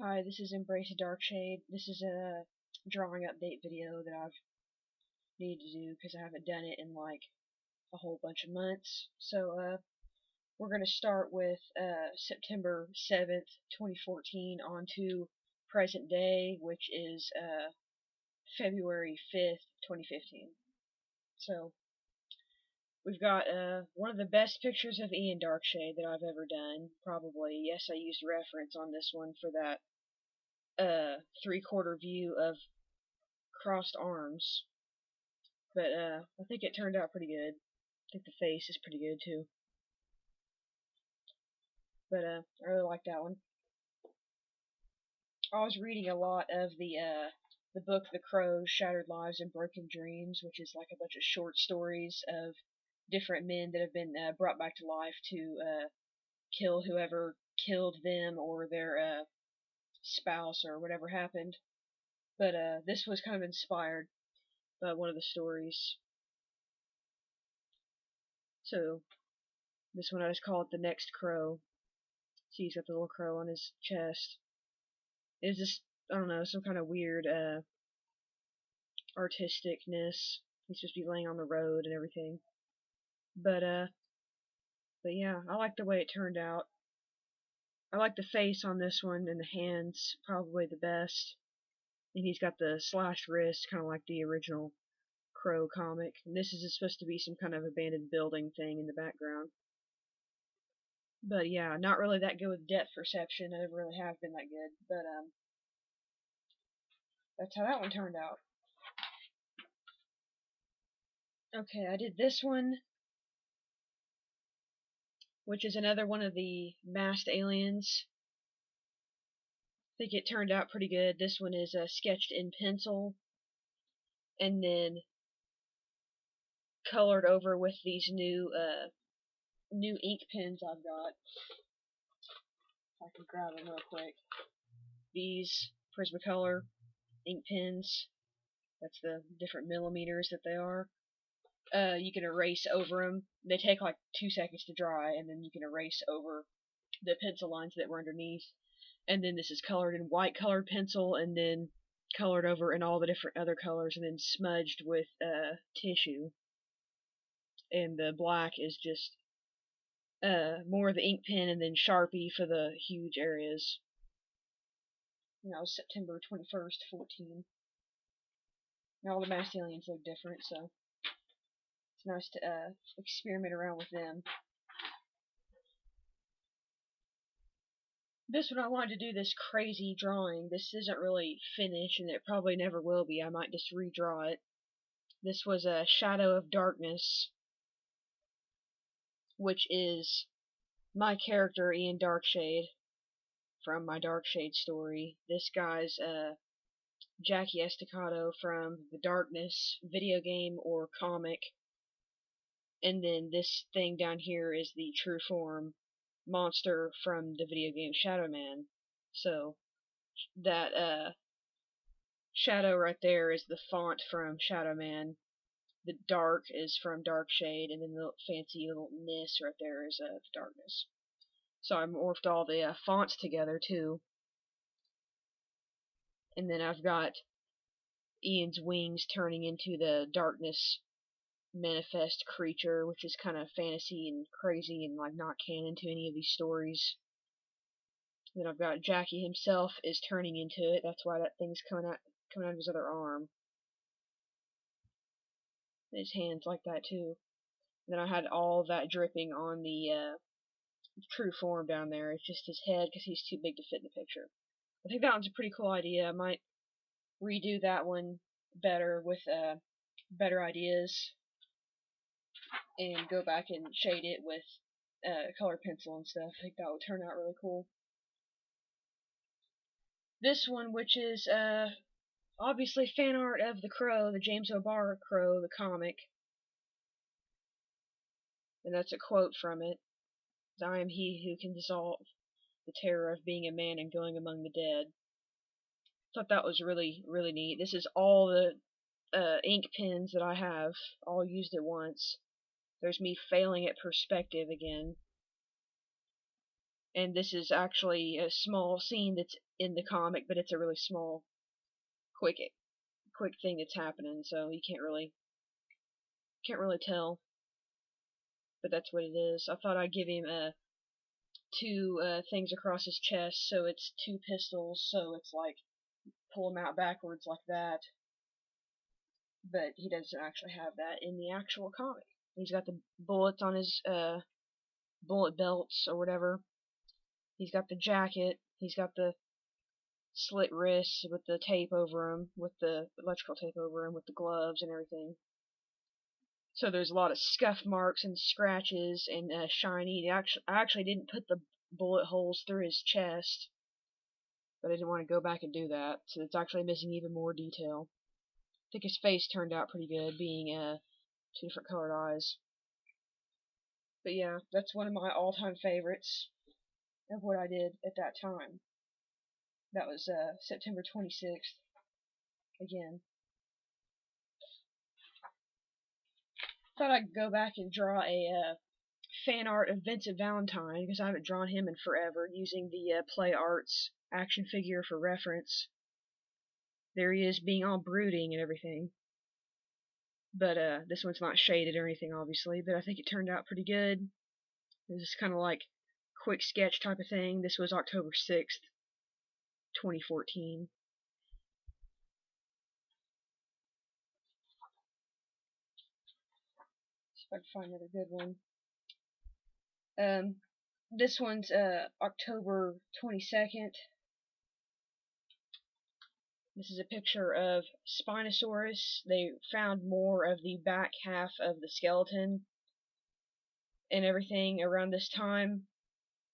Hi, this is Embrace Darkshade. This is a drawing update video that I've needed to do because I haven't done it in like a whole bunch of months. So we're going to start with September 7th, 2014 on to present day, which is February 5th, 2015. So we've got one of the best pictures of Ian Darkshade that I've ever done, probably. Yes, I used reference on this one for that three-quarter view of crossed arms, but I think it turned out pretty good. I think the face is pretty good too, but I really like that one. I was reading a lot of the book The Crow, Shattered Lives and Broken Dreams, which is like a bunch of short stories of different men that have been brought back to life to kill whoever killed them or their spouse or whatever happened. But this was kind of inspired by one of the stories. So this one I just call it The Next Crow. See, he's got the little crow on his chest. It's just, I don't know, some kind of weird artisticness. He's supposed to be laying on the road and everything. But yeah, I like the way it turned out. I like the face on this one and the hands probably the best. And he's got the slashed wrist, kind of like the original Crow comic. And this is supposed to be some kind of abandoned building thing in the background. But yeah, not really that good with depth perception. I never really have been that good. But that's how that one turned out. Okay, I did this one, which is another one of the masked aliens. I think it turned out pretty good. This one is sketched in pencil and then colored over with these new ink pens I've got. If I can grab them real quick. These Prismacolor ink pens. That's the different millimeters that they are. You can erase over them. They take like 2 seconds to dry, and then you can erase over the pencil lines that were underneath. And then this is colored in white colored pencil, and then colored over in all the different other colors, and then smudged with tissue. And the black is just more of the ink pen, and then Sharpie for the huge areas. And that was September 21st, 14. Now all the masked aliens look different, so it's nice to experiment around with them. This one I wanted to do this crazy drawing. This isn't really finished, and it probably never will be. I might just redraw it. This was a Shadow of Darkness, which is my character Ian Darkshade from my Darkshade story. This guy's Jackie Estacado from the Darkness video game or comic. And then this thing down here is the true form monster from the video game Shadow Man. So that shadow right there is the font from Shadow Man. The dark is from Darkshade, and then the fancy little ness right there is Darkness. So I morphed all the fonts together too. And then I've got Ian's wings turning into the Darkness manifest creature, which is kind of fantasy and crazy and like not canon to any of these stories. Then I've got Jackie himself is turning into it. That's why that thing's coming out of his other arm. And his hands like that too. And then I had all that dripping on the true form down there. It's just his head because he's too big to fit in the picture. I think that one's a pretty cool idea. I might redo that one better with better ideas and go back and shade it with color pencil and stuff. I think that would turn out really cool. This one, which is obviously fan art of the Crow, the James O'Barr Crow, the comic. And that's a quote from it. I am he who can dissolve the terror of being a man and going among the dead. Thought that was really, really neat. This is all the ink pens that I have, all used at once. There's me failing at perspective again. And this is actually a small scene that's in the comic, but it's a really small, quick thing that's happening, so you can't really tell. But that's what it is. I thought I'd give him two things across his chest, so it's two pistols, so it's like pull them out backwards like that. But he doesn't actually have that in the actual comic. He's got the bullets on his bullet belts or whatever. He's got the jacket. He's got the slit wrists with the tape over him, with the electrical tape over him, with the gloves and everything. So there's a lot of scuff marks and scratches and shiny. I actually didn't put the bullet holes through his chest, but I didn't want to go back and do that, so it's actually missing even more detail. I think his face turned out pretty good, being two different colored eyes. But yeah, that's one of my all-time favorites of what I did at that time. That was September 26th. Again. Thought I'd go back and draw a fan art of Vincent Valentine, because I haven't drawn him in forever, using the Play Arts action figure for reference. There he is, being all brooding and everything. But this one's not shaded or anything, obviously, but I think it turned out pretty good. It was kind of like quick sketch type of thing. This was October 6th, 2014. See if I can find another good one. This one's October 22nd. This is a picture of Spinosaurus. They found more of the back half of the skeleton and everything around this time,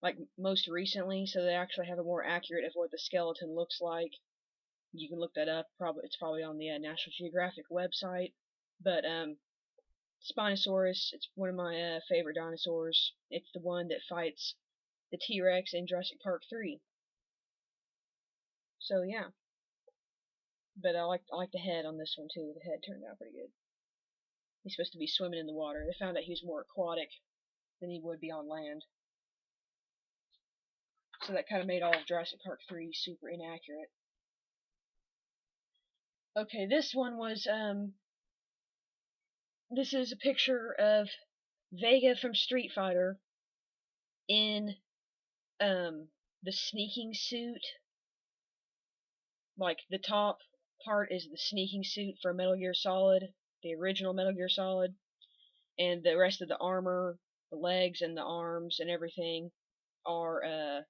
like most recently, so they actually have a more accurate of what the skeleton looks like. You can look that up. It's probably on the National Geographic website. But Spinosaurus, it's one of my favorite dinosaurs. It's the one that fights the T-Rex in Jurassic Park 3. So yeah. But I like the head on this one too. The head turned out pretty good. He's supposed to be swimming in the water. They found out he was more aquatic than he would be on land. So that kind of made all of Jurassic Park 3 super inaccurate. Okay, this one was, this is a picture of Vega from Street Fighter in, the sneaking suit. Like, the top part is the sneaking suit for Metal Gear Solid, the original Metal Gear Solid, and the rest of the armor, the legs and the arms and everything are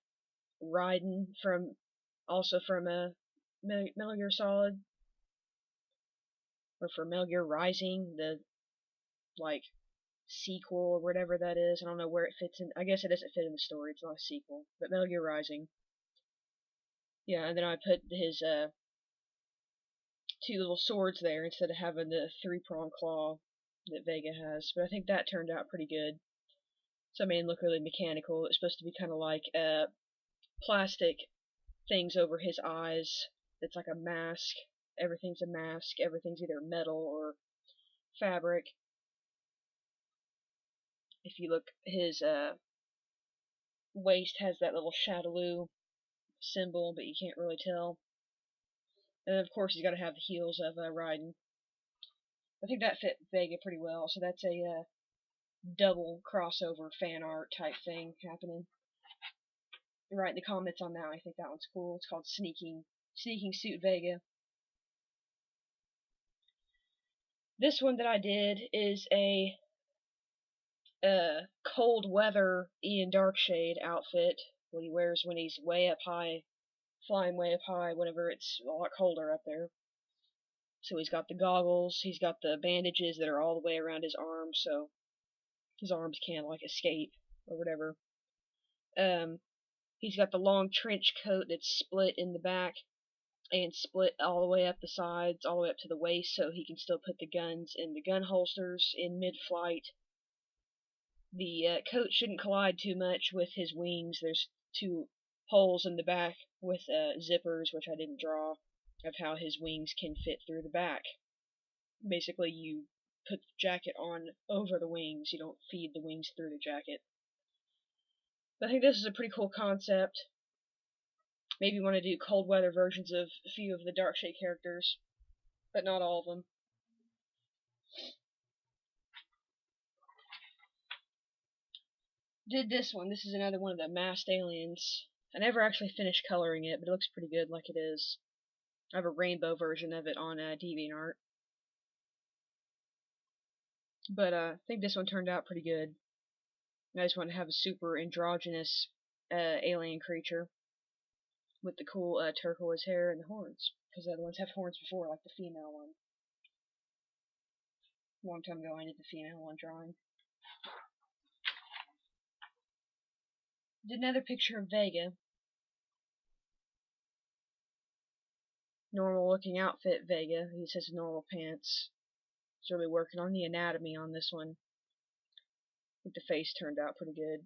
Raiden also from Metal Gear Solid, or from Metal Gear Rising, the like sequel or whatever that is. I don't know where it fits in. I guess it doesn't fit in the story. It's not a sequel, but Metal Gear Rising. Yeah, and then I put his two little swords there instead of having the three-pronged claw that Vega has. But I think that turned out pretty good. So I made it look really mechanical. It's supposed to be kind of like plastic things over his eyes. It's like a mask. Everything's a mask. Everything's either metal or fabric. If you look, his waist has that little Shadaloo symbol, but you can't really tell. And of course, he's got to have the heels of Raiden. I think that fit Vega pretty well. So that's a double crossover fan art type thing happening. Write in the comments on that. I think that one's cool. It's called Sneaking Suit Vega. This one that I did is a cold weather Ian Darkshade outfit. What he wears when he's way up high, flying way up high, whenever it's a lot colder up there. So he's got the goggles, he's got the bandages that are all the way around his arms, so his arms can't like escape or whatever. He's got the long trench coat that's split in the back and split all the way up the sides, all the way up to the waist, so he can still put the guns in the gun holsters in mid-flight. The coat shouldn't collide too much with his wings. There's two holes in the back with zippers, which I didn't draw, of how his wings can fit through the back. Basically, you put the jacket on over the wings. You don't feed the wings through the jacket. But I think this is a pretty cool concept. Maybe want to do cold weather versions of a few of the Darkshade characters, but not all of them. Did this one. This is another one of the masked aliens. I never actually finished coloring it, but it looks pretty good like it is. I have a rainbow version of it on DeviantArt. But I think this one turned out pretty good. I just want to have a super androgynous alien creature with the cool turquoise hair and the horns. Because the other ones have horns before, like the female one. A long time ago I did the female one drawing. Did another picture of Vega. Normal looking outfit Vega. He has normal pants. He's really working on the anatomy on this one. I think the face turned out pretty good.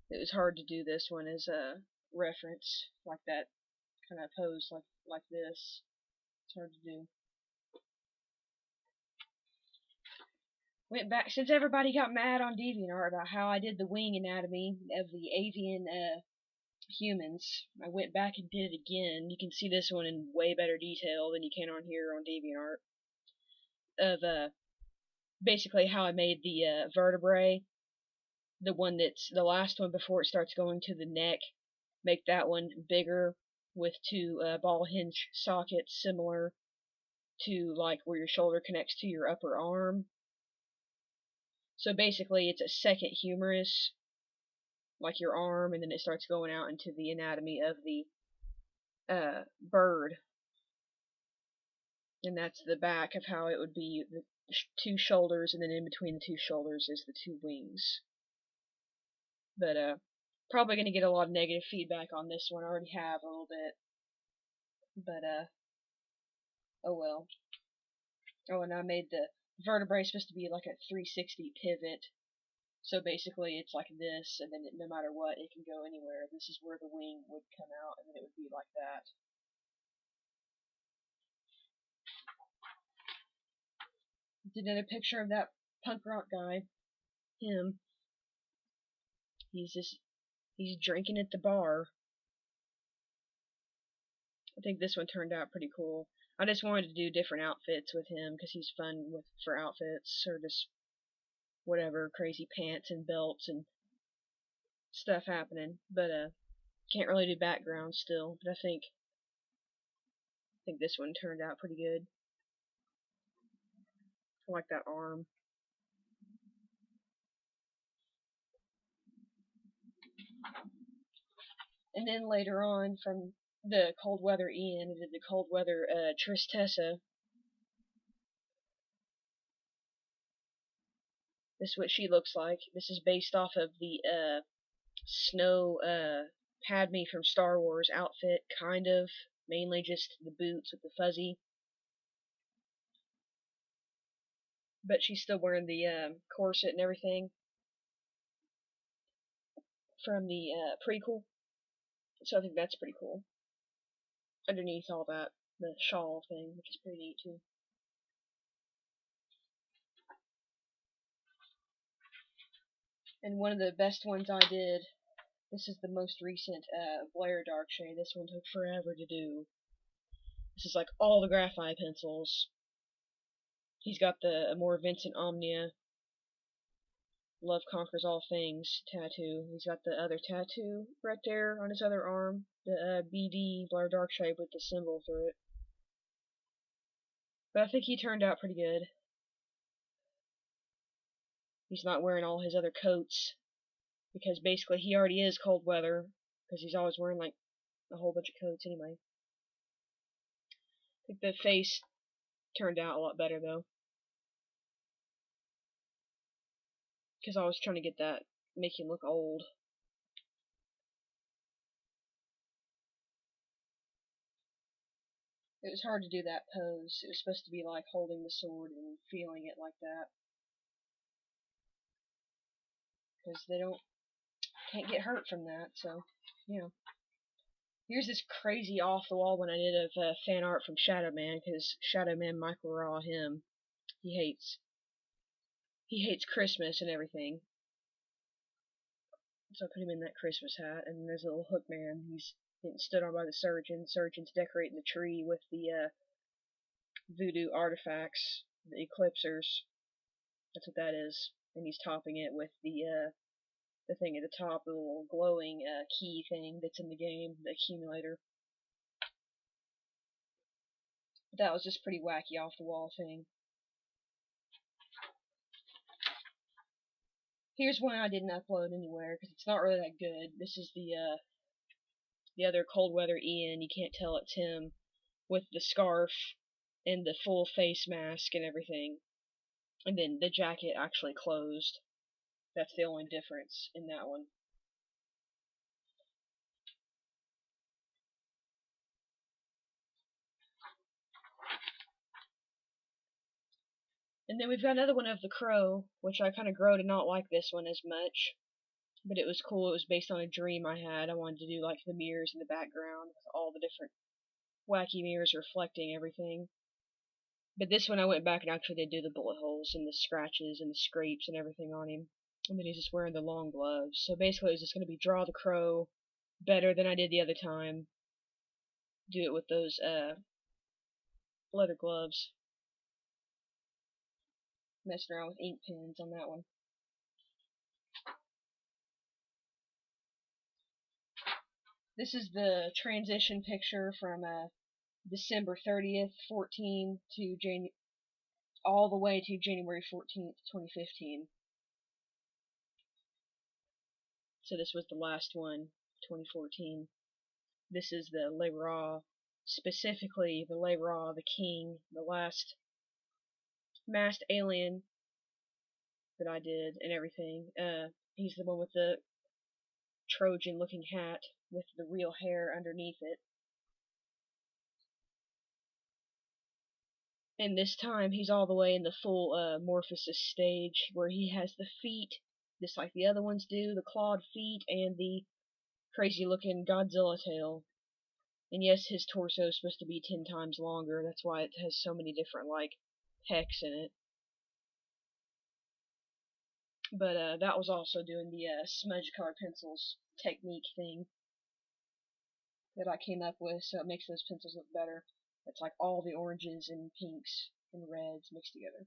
It was hard to do this one as a reference, like that kind of pose, like this. It's hard to do. Went back, since everybody got mad on DeviantArt about how I did the wing anatomy of the avian humans, I went back and did it again. You can see this one in way better detail than you can on here on DeviantArt. Of basically how I made the vertebrae, the one that's the last one before it starts going to the neck, make that one bigger with two ball hinge sockets similar to like where your shoulder connects to your upper arm. So basically it's a second humerus, like your arm, and then it starts going out into the anatomy of the bird. And that's the back of how it would be the two shoulders, and then in between the two shoulders is the two wings. But probably going to get a lot of negative feedback on this one. I already have a little bit. But oh well. Oh, and I made the vertebrae supposed to be like a 360 pivot. So basically it's like this, and then no matter what, it can go anywhere. This is where the wing would come out, and then it would be like that. Did another picture of that punk rock guy. Him. He's drinking at the bar. I think this one turned out pretty cool. I just wanted to do different outfits with him because he's fun for outfits, or just whatever, crazy pants and belts and stuff happening. But can't really do background still. But I think this one turned out pretty good. I like that arm. And then later on, from the cold weather Ian, I did the cold weather Tristessa. This is what she looks like. This is based off of the snow Padme from Star Wars outfit, kind of. Mainly just the boots with the fuzzy. But she's still wearing the corset and everything from the prequel. So I think that's pretty cool. Underneath all that, the shawl thing, which is pretty neat too. And one of the best ones I did, this is the most recent Blair Darkshade. This one took forever to do. This is like all the graphite pencils. He's got the more Vincent Omnia Love Conquers All Things tattoo. He's got the other tattoo right there on his other arm. The BD Blair Darkshade with the symbol through it. But I think he turned out pretty good. He's not wearing all his other coats, because basically he already is cold weather, because he's always wearing like a whole bunch of coats anyway. I think the face turned out a lot better though, because I was trying to get that, make him look old. It was hard to do that pose. It was supposed to be like holding the sword and feeling it like that, because they can't get hurt from that. So, you know. Here's this crazy off-the-wall one I did of fan art from Shadow Man, because Shadow Man Michael Raw, he hates Christmas and everything. So I put him in that Christmas hat, and then there's a little hook man. He's getting stood on by the surgeon. Surgeon's decorating the tree with the voodoo artifacts, the eclipsers. That's what that is. And he's topping it with the thing at the top, the little glowing key thing that's in the game, the accumulator. But that was just pretty wacky off the wall thing. Here's one I didn't upload anywhere because it's not really that good. This is the other cold weather Ian. You can't tell it's him with the scarf and the full face mask and everything. And then the jacket actually closed. That's the only difference in that one. And then we've got another one of the Crow, which I kind of grow to not like this one as much. But it was cool. It was based on a dream I had. I wanted to do like the mirrors in the background with all the different wacky mirrors reflecting everything. But this one I went back and actually did do the bullet holes and the scratches and the scrapes and everything on him. And then he's just wearing the long gloves. So basically it's just going to be draw the Crow better than I did the other time. Do it with those leather gloves. Messing around with ink pens on that one. This is the transition picture from December 30th, 14 to all the way to January 14th, 2015. So this was the last one, 2014. This is the Le Ra, specifically the Le Ra, the king, the last masked alien that I did and everything. He's the one with the Trojan looking hat with the real hair underneath it. And this time he's all the way in the full Morphosis stage where he has the feet, just like the other ones do, the clawed feet and the crazy looking Godzilla tail. And yes, his torso is supposed to be 10 times longer. That's why it has so many different like pecs in it. But that was also doing the smudge color pencils technique thing that I came up with, so it makes those pencils look better. It's like all the oranges and pinks and reds mixed together.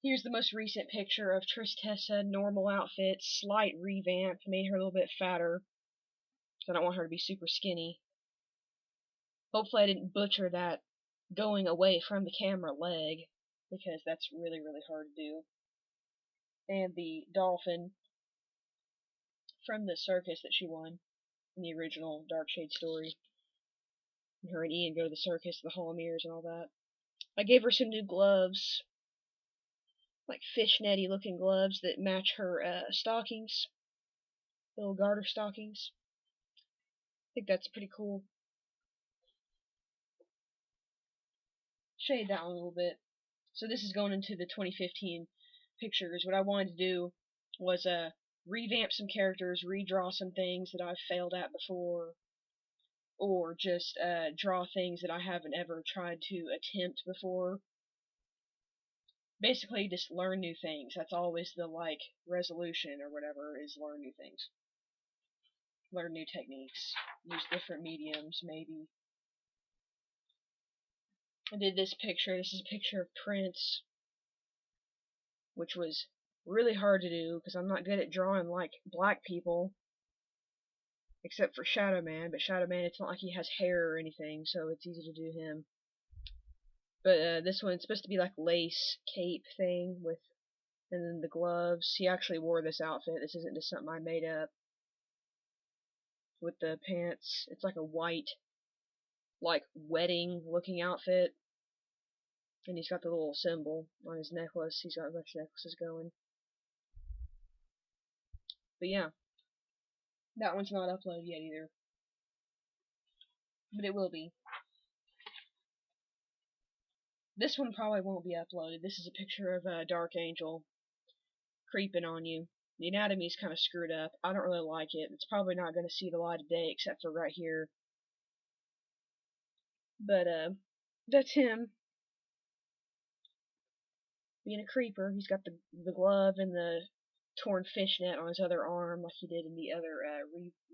Here's the most recent picture of Tristessa, normal outfit, slight revamp, made her a little bit fatter. So I don't want her to be super skinny. Hopefully I didn't butcher that going away from the camera leg, because that's really, really hard to do. And the dolphin from the circus that she won in the original Darkshade story. And her and Ian go to the circus, the Hall of Mirrors and all that. I gave her some new gloves, like fishnetty looking gloves that match her stockings, little garter stockings. I think that's pretty cool. Shade that one a little bit. So this is going into the 2015 pictures. What I wanted to do was revamp some characters, redraw some things that I've failed at before, or just draw things that I haven't ever tried to attempt before. Basically, just learn new things. That's always the like resolution or whatever, is learn new things. Learn new techniques. Use different mediums, maybe. I did this picture. This is a picture of Prince, which was really hard to do because I'm not good at drawing like black people, except for Shadow Man. But Shadow Man, it's not like he has hair or anything, so it's easy to do him. But this one's supposed to be like lace cape thing with, and then the gloves. He actually wore this outfit. This isn't just something I made up. With the pants, it's like a white, like wedding looking outfit. And he's got the little symbol on his necklace. He's got a bunch of necklaces going. But yeah, that one's not uploaded yet either. But it will be. This one probably won't be uploaded. This is a picture of a Dark Angel creeping on you. The anatomy's kind of screwed up. I don't really like it. It's probably not going to see the light of day except for right here. But that's him. being a creeper. He's got the glove and the torn fishnet on his other arm, like he did in the other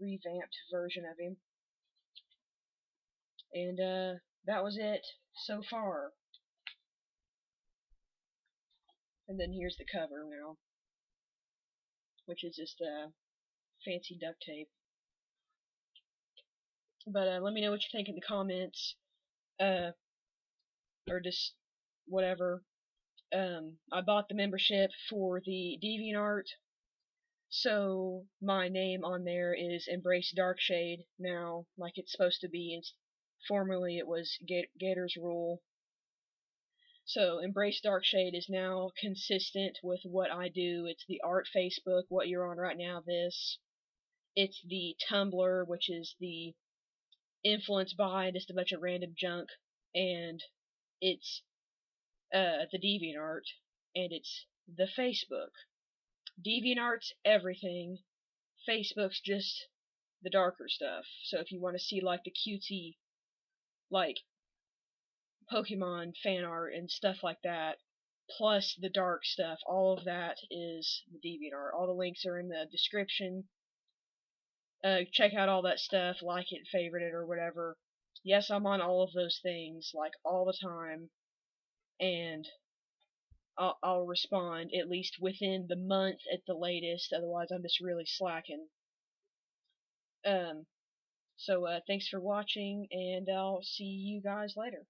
revamped version of him. And that was it so far. And then here's the cover now, which is just fancy duct tape. But let me know what you think in the comments, or just whatever. I bought the membership for the DeviantArt, so my name on there is Embrace Darkshade now, like it's supposed to be. Formerly it was Gator's Rule. So Embrace Darkshade is now consistent with what I do. It's the art Facebook, what you're on right now, this. It's the Tumblr, which is the influenced by just a bunch of random junk, and it's the DeviantArt, and it's the Facebook. DeviantArt's everything. Facebook's just the darker stuff. So if you want to see like the cutesy, like Pokemon fan art and stuff like that, plus the dark stuff, all of that is the DeviantArt. All the links are in the description. Check out all that stuff, like it, favorite it, or whatever. Yes, I'm on all of those things, like, all the time, and I'll respond at least within the month at the latest, otherwise I'm just really slacking. So thanks for watching, and I'll see you guys later.